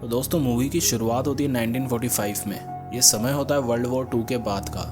तो दोस्तों मूवी की शुरुआत होती है 1945 में। ये समय होता है वर्ल्ड वॉर 2 के बाद का,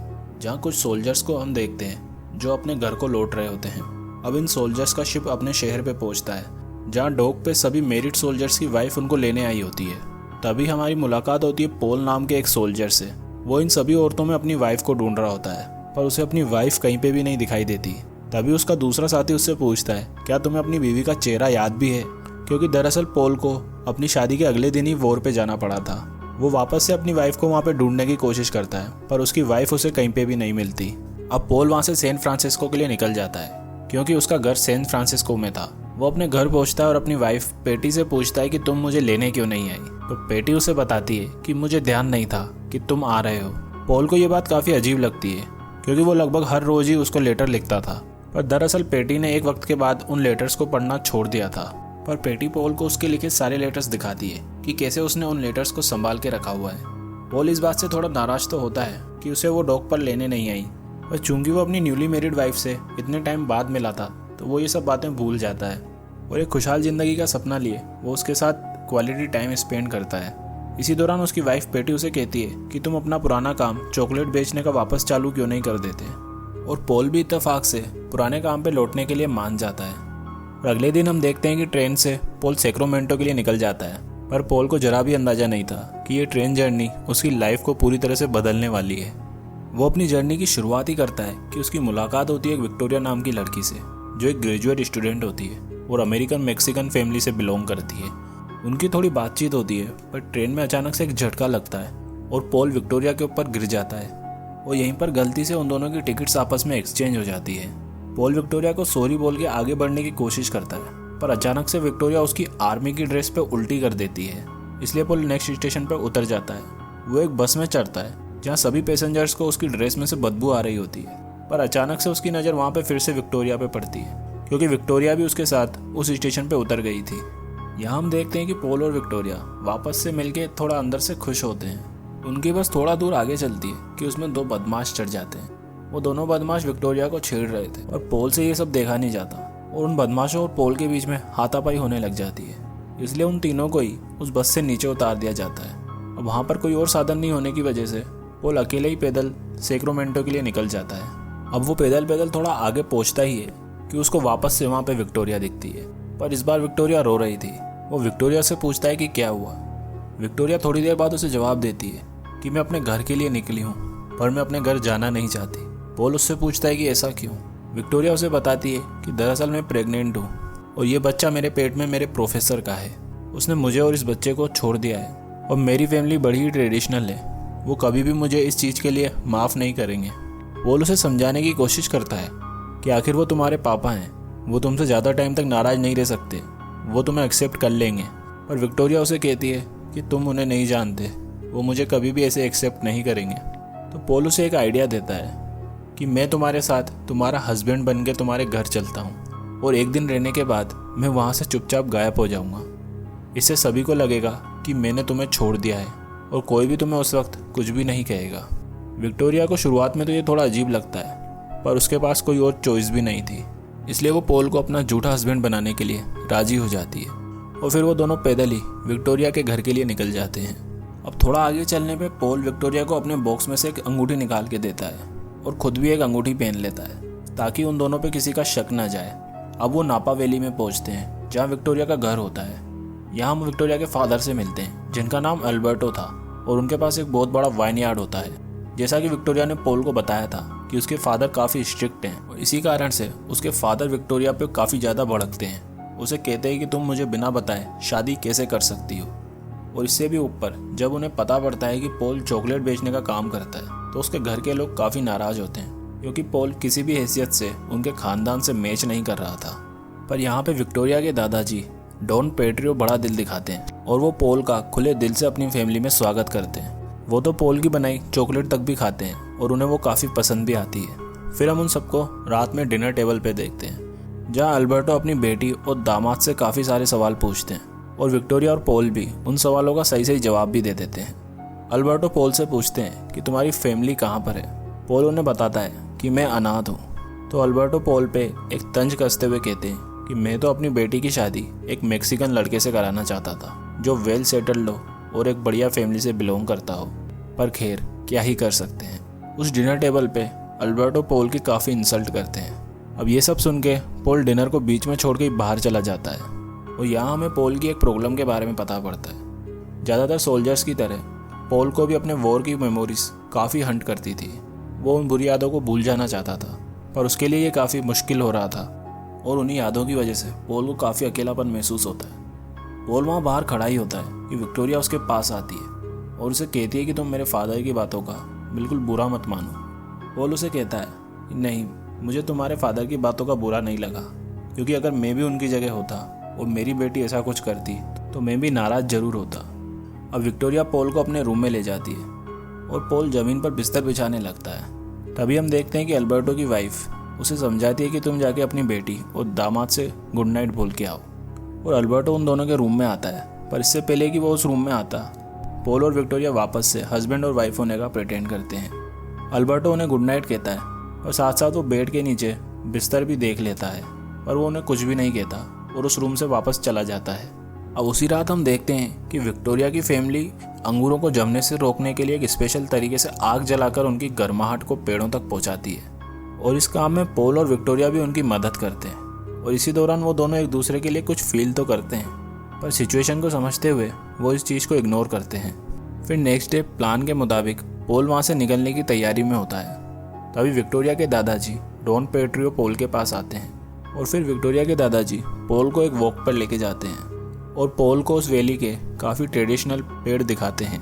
जहाँ कुछ सोल्जर्स को हम देखते हैं जो अपने घर को लौट रहे होते हैं। अब इन सोल्जर्स का शिप अपने शहर पे पहुंचता है, जहाँ डॉक पे सभी मेरिट सोल्जर्स की वाइफ उनको लेने आई होती है। तभी हमारी मुलाकात होती है पॉल नाम के एक सोल्जर से। वो इन सभी औरतों में अपनी वाइफ को ढूंढ रहा होता है, पर उसे अपनी वाइफ कहीं पे भी नहीं दिखाई देती। तभी उसका दूसरा साथी उससे पूछता है, क्या तुम्हें अपनी बीवी का चेहरा याद भी है? क्योंकि दरअसल पॉल को अपनी शादी के अगले दिन ही वॉर पे जाना पड़ा था। वो वापस से अपनी वाइफ को वहाँ पे ढूंढने की कोशिश करता है, पर उसकी वाइफ उसे कहीं पे भी नहीं मिलती। अब पॉल वहाँ से सैन फ्रांसिस्को के लिए निकल जाता है, क्योंकि उसका घर सैन फ्रांसिस्को में था। वो अपने घर पहुँचता है और अपनी वाइफ पेटी से पूछता है कि तुम मुझे लेने क्यों नहीं आई। तो पेटी उसे बताती है कि मुझे ध्यान नहीं था कि तुम आ रहे हो। पॉल को ये बात काफ़ी अजीब लगती है, क्योंकि वो लगभग हर रोज ही उसको लेटर लिखता था। पर दरअसल पेटी ने एक वक्त के बाद उन लेटर्स को पढ़ना छोड़ दिया था। पर पेटी पॉल को उसके लिखे सारे लेटर्स दिखाती है कि कैसे उसने उन लेटर्स को संभाल के रखा हुआ है। पॉल इस बात से थोड़ा नाराज तो होता है कि उसे वो डॉक पर लेने नहीं आई, पर चूंकि वो अपनी न्यूली मैरिड वाइफ से इतने टाइम बाद मिला था, तो वो ये सब बातें भूल जाता है और एक खुशहाल जिंदगी का सपना लिए वो उसके साथ क्वालिटी टाइम स्पेंड करता है। इसी दौरान उसकी वाइफ पेटी उसे कहती है कि तुम अपना पुराना काम चॉकलेट बेचने का वापस चालू क्यों नहीं कर देते। और पॉल भी इत्तेफाक से पुराने काम पे लौटने के लिए मान जाता है। और अगले दिन हम देखते हैं कि ट्रेन से पॉल सैक्रामेंटो के लिए निकल जाता है। पर पॉल को जरा भी अंदाजा नहीं था कि ये ट्रेन जर्नी उसकी लाइफ को पूरी तरह से बदलने वाली है। वो अपनी जर्नी की शुरुआत ही करता है कि उसकी मुलाकात होती है एक विक्टोरिया नाम की लड़की से, जो एक ग्रेजुएट स्टूडेंट होती है और अमेरिकन मैक्सिकन फैमिली से बिलोंग करती है। उनकी थोड़ी बातचीत होती है, पर ट्रेन में अचानक से एक झटका लगता है और पॉल विक्टोरिया के ऊपर गिर जाता है और यहीं पर गलती से उन दोनों की टिकट्स आपस में एक्सचेंज हो जाती है। पॉल विक्टोरिया को सॉरी बोल के आगे बढ़ने की कोशिश करता है, पर अचानक से विक्टोरिया उसकी आर्मी की ड्रेस पे उल्टी कर देती है। इसलिए पॉल नेक्स्ट स्टेशन पर उतर जाता है। वो एक बस में चढ़ता है जहाँ सभी पैसेंजर्स को उसकी ड्रेस में से बदबू आ रही होती है, पर अचानक से उसकी नज़र वहाँ पे फिर से विक्टोरिया पे पड़ती है, क्योंकि विक्टोरिया भी उसके साथ उस स्टेशन पे उतर गई थी। यहाँ हम देखते हैं कि पॉल और विक्टोरिया वापस से मिलके थोड़ा अंदर से खुश होते हैं। उनकी बस थोड़ा दूर आगे चलती है कि उसमें दो बदमाश चढ़ जाते हैं। वो दोनों बदमाश विक्टोरिया को छेड़ रहे थे और पॉल से ये सब देखा नहीं जाता और उन बदमाशों और पॉल के बीच में हाथापाई होने लग जाती है। इसलिए उन तीनों को ही उस बस से नीचे उतार दिया जाता है। अब वहाँ पर कोई और साधन नहीं होने की वजह से पॉल अकेले ही पैदल सैक्रामेंटो के लिए निकल जाता है। अब वो पैदल पैदल थोड़ा आगे पहुँचता ही है कि उसको वापस से वहाँ पर विक्टोरिया दिखती है, पर इस बार विक्टोरिया रो रही थी। वो विक्टोरिया से पूछता है कि क्या हुआ। विक्टोरिया थोड़ी देर बाद उसे जवाब देती है कि मैं अपने घर के लिए निकली हूँ, पर मैं अपने घर जाना नहीं चाहती। पॉल उससे पूछता है कि ऐसा क्यों। विक्टोरिया उसे बताती है कि दरअसल मैं प्रेग्नेंट हूँ और ये बच्चा मेरे पेट में मेरे प्रोफेसर का है। उसने मुझे और इस बच्चे को छोड़ दिया है और मेरी फैमिली बड़ी ही ट्रेडिशनल है। वो कभी भी मुझे इस चीज़ के लिए माफ़ नहीं करेंगे। पॉल उसे समझाने की कोशिश करता है कि आखिर वो तुम्हारे पापा हैं, वो तुमसे ज़्यादा टाइम तक नाराज़ नहीं रह सकते, वो तुम्हें एक्सेप्ट कर लेंगे। पर विक्टोरिया उसे कहती है कि तुम उन्हें नहीं जानते, वो मुझे कभी भी ऐसे एक्सेप्ट नहीं करेंगे। तो पॉल उसे एक आइडिया देता है कि मैं तुम्हारे साथ तुम्हारा हस्बैंड बन के तुम्हारे घर चलता हूँ और एक दिन रहने के बाद मैं वहाँ से चुपचाप गायब हो जाऊँगा। इससे सभी को लगेगा कि मैंने तुम्हें छोड़ दिया है और कोई भी तुम्हें उस वक्त कुछ भी नहीं कहेगा। विक्टोरिया को शुरुआत में तो ये थोड़ा अजीब लगता है, पर उसके पास कोई और चॉइस भी नहीं थी, इसलिए वो पॉल को अपना झूठा हस्बैंड बनाने के लिए राजी हो जाती है और फिर वो दोनों पैदल ही विक्टोरिया के घर के लिए निकल जाते हैं। अब थोड़ा आगे चलने पे पॉल विक्टोरिया को अपने बॉक्स में से एक अंगूठी निकाल के देता है और खुद भी एक अंगूठी पहन लेता है, ताकि उन दोनों पे किसी का शक न जाए। अब वो नापा वैली में पहुंचते हैं, जहाँ विक्टोरिया का घर होता है। यहाँ हम विक्टोरिया के फादर से मिलते हैं, जिनका नाम अल्बर्टो था, और उनके पास एक बहुत बड़ा वाइन यार्ड होता है। जैसा कि विक्टोरिया ने पॉल को बताया था कि उसके फादर काफ़ी स्ट्रिक्ट हैं और इसी कारण से उसके फादर विक्टोरिया पे काफ़ी ज़्यादा भड़कते हैं। उसे कहते हैं कि तुम मुझे बिना बताए शादी कैसे कर सकती हो। और इससे भी ऊपर जब उन्हें पता पड़ता है कि पॉल चॉकलेट बेचने का काम करता है, तो उसके घर के लोग काफ़ी नाराज़ होते हैं, क्योंकि पॉल किसी भी हैसियत से उनके ख़ानदान से मैच नहीं कर रहा था। पर यहाँ पे विक्टोरिया के दादाजी डॉन पेट्रियो बड़ा दिल दिखाते हैं और वो पॉल का खुले दिल से अपनी फैमिली में स्वागत करते हैं। वो तो पॉल की बनाई चॉकलेट तक भी खाते हैं और उन्हें वो काफ़ी पसंद भी आती है। फिर हम उन सबको रात में डिनर टेबल पे देखते हैं, जहाँ अल्बर्टो अपनी बेटी और दामाद से काफ़ी सारे सवाल पूछते हैं और विक्टोरिया और पॉल भी उन सवालों का सही सही जवाब भी दे देते हैं। अल्बर्टो पॉल से पूछते हैं कि तुम्हारी फैमिली कहाँ पर है। पॉल उन्हें बताता है कि मैं अनाथ हूँ। तो अल्बर्टो पॉल पे एक तंज कसते हुए कहते हैं कि मैं तो अपनी बेटी की शादी एक मैक्सिकन लड़के से कराना चाहता था, जो वेल सेटल्ड हो और एक बढ़िया फैमिली से बिलोंग करता हो, पर खैर क्या ही कर सकते हैं। उस डिनर टेबल पे अल्बर्टो पोल की काफ़ी इंसल्ट करते हैं। अब ये सब सुन के पोल डिनर को बीच में छोड़ के बाहर चला जाता है और यहाँ हमें पोल की एक प्रॉब्लम के बारे में पता पड़ता है। ज़्यादातर सोल्जर्स की तरह पोल को भी अपने वॉर की मेमोरीज काफ़ी हंट करती थी। वो उन बुरी यादों को भूल जाना चाहता था, पर उसके लिए ये काफ़ी मुश्किल हो रहा था और उन्हीं यादों की वजह से पोल को काफ़ी अकेलापन महसूस होता है। पोल वहाँ बाहर खड़ा ही होता है कि विक्टोरिया उसके पास आती है और उसे कहती है कि तुम मेरे फादर की बातों का बिल्कुल बुरा मत मानो। पोल उसे कहता है कि नहीं, मुझे तुम्हारे फादर की बातों का बुरा नहीं लगा, क्योंकि अगर मैं भी उनकी जगह होता और मेरी बेटी ऐसा कुछ करती तो मैं भी नाराज़ जरूर होता। अब विक्टोरिया पोल को अपने रूम में ले जाती है और पोल ज़मीन पर बिस्तर बिछाने लगता है। तभी हम देखते हैं कि अल्बर्टो की वाइफ उसे समझाती है कि तुम जाके अपनी बेटी और दामाद से गुड नाइट बोल के आओ। और अल्बर्टो उन दोनों के रूम में आता है, पर इससे पहले कि वो उस रूम में आता, पोल और विक्टोरिया वापस से हस्बैंड और वाइफ होने का प्रिटेंड करते हैं। अल्बर्टो उन्हें गुड नाइट कहता है और साथ साथ वो बेड के नीचे बिस्तर भी देख लेता है, पर वो उन्हें कुछ भी नहीं कहता और उस रूम से वापस चला जाता है। अब उसी रात हम देखते हैं कि विक्टोरिया की फैमिली अंगूरों को जमने से रोकने के लिए एक स्पेशल तरीके से आग जलाकर उनकी गर्माहट को पेड़ों तक पहुंचाती है और इस काम में पोल और विक्टोरिया भी उनकी मदद करते हैं। और इसी दौरान वो दोनों एक दूसरे के लिए कुछ फील तो करते हैं, पर सिचुएशन को समझते हुए वो इस चीज़ को इग्नोर करते हैं। फिर नेक्स्ट डे प्लान के मुताबिक पोल वहाँ से निकलने की तैयारी में होता है। तभी विक्टोरिया के दादाजी डॉन पेट्रियो पोल के पास आते हैं और फिर विक्टोरिया के दादाजी पोल को एक वॉक पर लेके जाते हैं और पोल को उस वैली के काफ़ी ट्रेडिशनल पेड़ दिखाते हैं।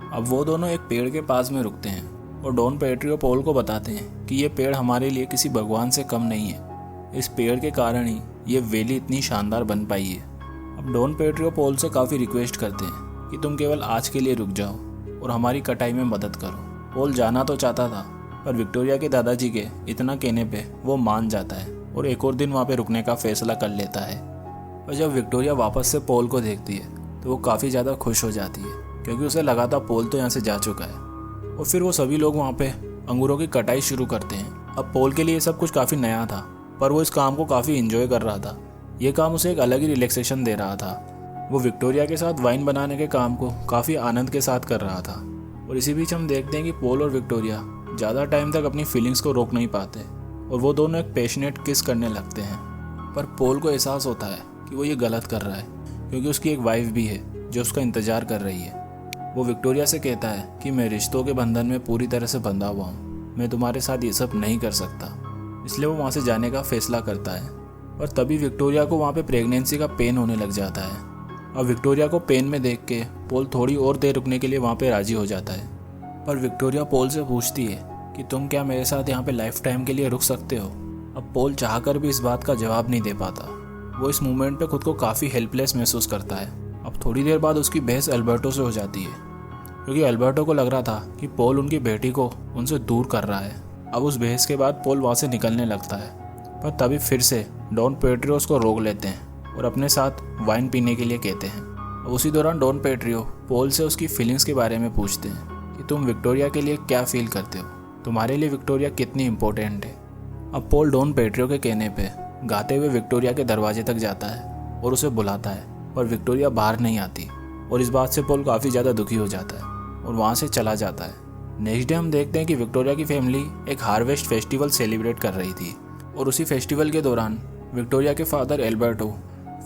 अब वो दोनों एक पेड़ के पास में रुकते हैं और डॉन पेट्रियो पोल को बताते हैं कि ये पेड़ हमारे लिए किसी भगवान से कम नहीं है। इस पेड़ के कारण ही ये वैली इतनी शानदार बन पाई है। अब डॉन पेट्रियो पोल से काफ़ी रिक्वेस्ट करते हैं कि तुम केवल आज के लिए रुक जाओ और हमारी कटाई में मदद करो। पोल जाना तो चाहता था, पर विक्टोरिया के दादाजी के इतना कहने पे वो मान जाता है और एक और दिन वहाँ पे रुकने का फैसला कर लेता है। और जब विक्टोरिया वापस से पोल को देखती है तो वो काफ़ी ज़्यादा खुश हो जाती है, क्योंकि उसे लगा था पोल तो यहाँ से जा चुका है। और फिर वो सभी लोग वहाँ पे अंगूरों की कटाई शुरू करते हैं। अब पोल के लिए ये सब कुछ काफ़ी नया था, पर वो इस काम को काफ़ी इंजॉय कर रहा था। ये काम उसे एक अलग ही रिलैक्सेशन दे रहा था। वो विक्टोरिया के साथ वाइन बनाने के काम को काफ़ी आनंद के साथ कर रहा था। और इसी बीच हम देखते हैं कि पोल और विक्टोरिया ज़्यादा टाइम तक अपनी फीलिंग्स को रोक नहीं पाते और वो दोनों एक पैशनेट किस करने लगते हैं। पर पोल को एहसास होता है कि वो ये गलत कर रहा है, क्योंकि उसकी एक वाइफ भी है जो उसका इंतज़ार कर रही है। वो विक्टोरिया से कहता है कि मैं रिश्तों के बंधन में पूरी तरह से बंधा हुआ हूँ, मैं तुम्हारे साथ ये सब नहीं कर सकता। इसलिए वो वहाँ से जाने का फैसला करता है। और तभी विक्टोरिया को वहाँ पे प्रेगनेंसी का पेन होने लग जाता है। अब विक्टोरिया को पेन में देख के पोल थोड़ी और देर रुकने के लिए वहाँ पे राजी हो जाता है। पर विक्टोरिया पोल से पूछती है कि तुम क्या मेरे साथ यहाँ पे लाइफ टाइम के लिए रुक सकते हो। अब पोल चाहकर भी इस बात का जवाब नहीं दे पाता। वो इस मोमेंट पे खुद को काफ़ी हेल्पलेस महसूस करता है। अब थोड़ी देर बाद उसकी बहस अल्बर्टो से हो जाती है, क्योंकि अल्बर्टो को लग रहा था कि पोल उनकी बेटी को उनसे दूर कर रहा है। अब उस बहस के बाद पोल वहाँ से निकलने लगता है, पर तभी फिर से डॉन पेट्रियो उसको रोक लेते हैं और अपने साथ वाइन पीने के लिए कहते हैं। अब उसी दौरान डॉन पेट्रियो पोल से उसकी फीलिंग्स के बारे में पूछते हैं कि तुम विक्टोरिया के लिए क्या फील करते हो, तुम्हारे लिए विक्टोरिया कितनी इम्पोर्टेंट है। अब पोल डॉन पेट्रियो के कहने पे गाते हुए विक्टोरिया के दरवाजे तक जाता है और उसे बुलाता है, पर विक्टोरिया बाहर नहीं आती और इस बात से पोल काफ़ी ज़्यादा दुखी हो जाता है और वहाँ से चला जाता है। नेक्स्ट डे हम देखते हैं कि विक्टोरिया की फैमिली एक हार्वेस्ट फेस्टिवल सेलिब्रेट कर रही थी और उसी फेस्टिवल के दौरान विक्टोरिया के फादर एल्बर्टो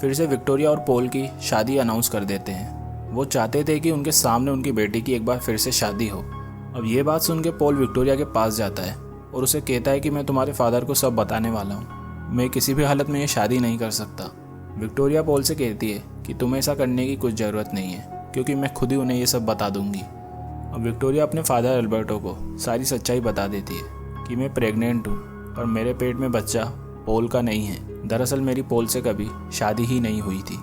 फिर से विक्टोरिया और पोल की शादी अनाउंस कर देते हैं। वो चाहते थे कि उनके सामने उनकी बेटी की एक बार फिर से शादी हो। अब ये बात सुन के पोल विक्टोरिया के पास जाता है और उसे कहता है कि मैं तुम्हारे फादर को सब बताने वाला हूँ, मैं किसी भी हालत में ये शादी नहीं कर सकता। विक्टोरिया पोल से कहती है कि तुम्हें ऐसा करने की कुछ ज़रूरत नहीं है, क्योंकि मैं खुद ही उन्हें ये सब बता दूंगी। अब विक्टोरिया अपने फादर एल्बर्टो को सारी सच्चाई बता देती है कि मैं प्रेग्नेंट हूँ, पर मेरे पेट में बच्चा पोल का नहीं है। दरअसल मेरी पोल से कभी शादी ही नहीं हुई थी।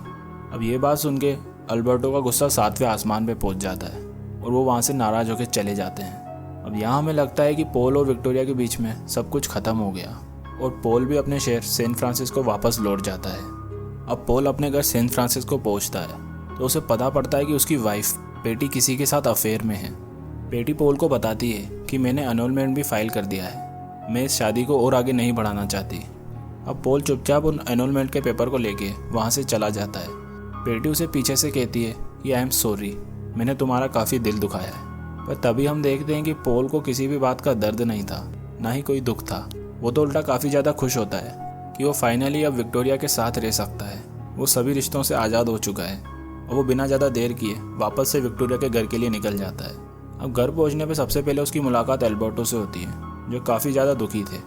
अब ये बात सुन के अल्बर्टो का गुस्सा 7वें आसमान पे पहुंच जाता है और वो वहाँ से नाराज़ होकर चले जाते हैं। अब यहाँ हमें लगता है कि पोल और विक्टोरिया के बीच में सब कुछ ख़त्म हो गया और पोल भी अपने शहर सैन फ्रांसिस्को वापस लौट जाता है। अब पोल अपने घर सैन फ्रांसिस्को पहुँचता है तो उसे पता पड़ता है कि उसकी वाइफ पेटी किसी के साथ अफेयर में है। पेटी पोल को बताती है कि मैंने एनरोलमेंट भी फाइल कर दिया है, मैं इस शादी को और आगे नहीं बढ़ाना चाहती। अब पोल चुपचाप उन एनरोलमेंट के पेपर को लेके वहाँ से चला जाता है। पेटी उसे पीछे से कहती है कि आई एम सॉरी, मैंने तुम्हारा काफ़ी दिल दुखाया है। पर तभी हम देखते हैं कि पोल को किसी भी बात का दर्द नहीं था, ना ही कोई दुख था। वो तो उल्टा काफ़ी ज़्यादा खुश होता है कि वो फाइनली अब विक्टोरिया के साथ रह सकता है। वो सभी रिश्तों से आज़ाद हो चुका है और वो बिना ज़्यादा देर किए वापस से विक्टोरिया के घर के लिए निकल जाता है। अब घर पहुंचने पे सबसे पहले उसकी मुलाकात अल्बर्टो से होती है, जो काफ़ी ज़्यादा दुखी थे।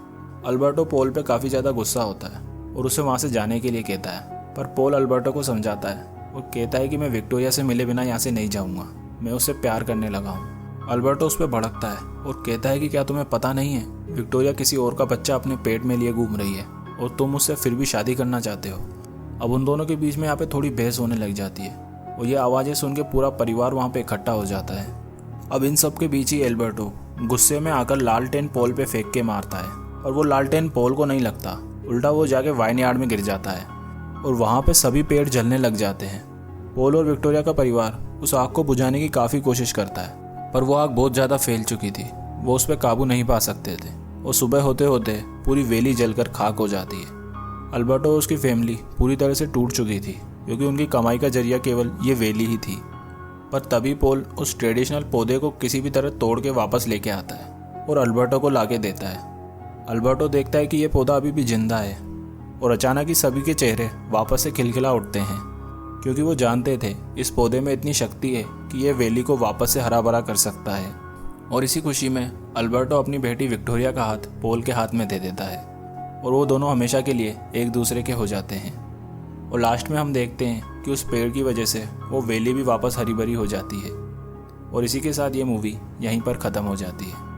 अल्बर्टो पोल पे काफ़ी ज़्यादा गुस्सा होता है और उसे वहाँ से जाने के लिए कहता है, पर पोल अल्बर्टो को समझाता है और कहता है कि मैं विक्टोरिया से मिले बिना यहाँ से नहीं जाऊँगा, मैं उससे प्यार करने लगा हूँ। अल्बर्टो उस पर भड़कता है और कहता है कि क्या तुम्हें पता नहीं है, विक्टोरिया किसी और का बच्चा अपने पेट में लिए घूम रही है और तुम उससे फिर भी शादी करना चाहते हो। अब उन दोनों के बीच में यहाँ पे थोड़ी बहस होने लग जाती है और ये आवाज़ें सुन के पूरा परिवार वहाँ पे इकट्ठा हो जाता है। अब इन सब के बीच ही अल्बर्टो गुस्से में आकर लालटेन पोल पे फेंक के मारता है और वो लालटेन पोल को नहीं लगता, उल्टा वो जाके वाइन यार्ड में गिर जाता है और वहाँ पे सभी पेड़ जलने लग जाते हैं। पोल और विक्टोरिया का परिवार उस आग को बुझाने की काफ़ी कोशिश करता है, पर वो आग बहुत ज़्यादा फैल चुकी थी, वो उस पर काबू नहीं पा सकते थे और सुबह होते होते पूरी वैली जलकर खाक हो जाती है। अल्बर्टो और उसकी फैमिली पूरी तरह से टूट चुकी थी क्योंकि उनकी कमाई का जरिया केवल ये वैली ही थी। पर तभी पोल उस ट्रेडिशनल पौधे को किसी भी तरह तोड़ के वापस लेके आता है और अल्बर्टो को लाके देता है। अल्बर्टो देखता है कि ये पौधा अभी भी जिंदा है और अचानक ही सभी के चेहरे वापस से खिलखिला उठते हैं, क्योंकि वो जानते थे इस पौधे में इतनी शक्ति है कि ये वैली को वापस से हरा भरा कर सकता है। और इसी खुशी में अल्बर्टो अपनी बेटी विक्टोरिया का हाथ पोल के हाथ में दे देता है और वो दोनों हमेशा के लिए एक दूसरे के हो जाते हैं। और लास्ट में हम देखते हैं कि उस पेड़ की वजह से वो वैली भी वापस हरी भरी हो जाती है। और इसी के साथ ये मूवी यहीं पर ख़त्म हो जाती है।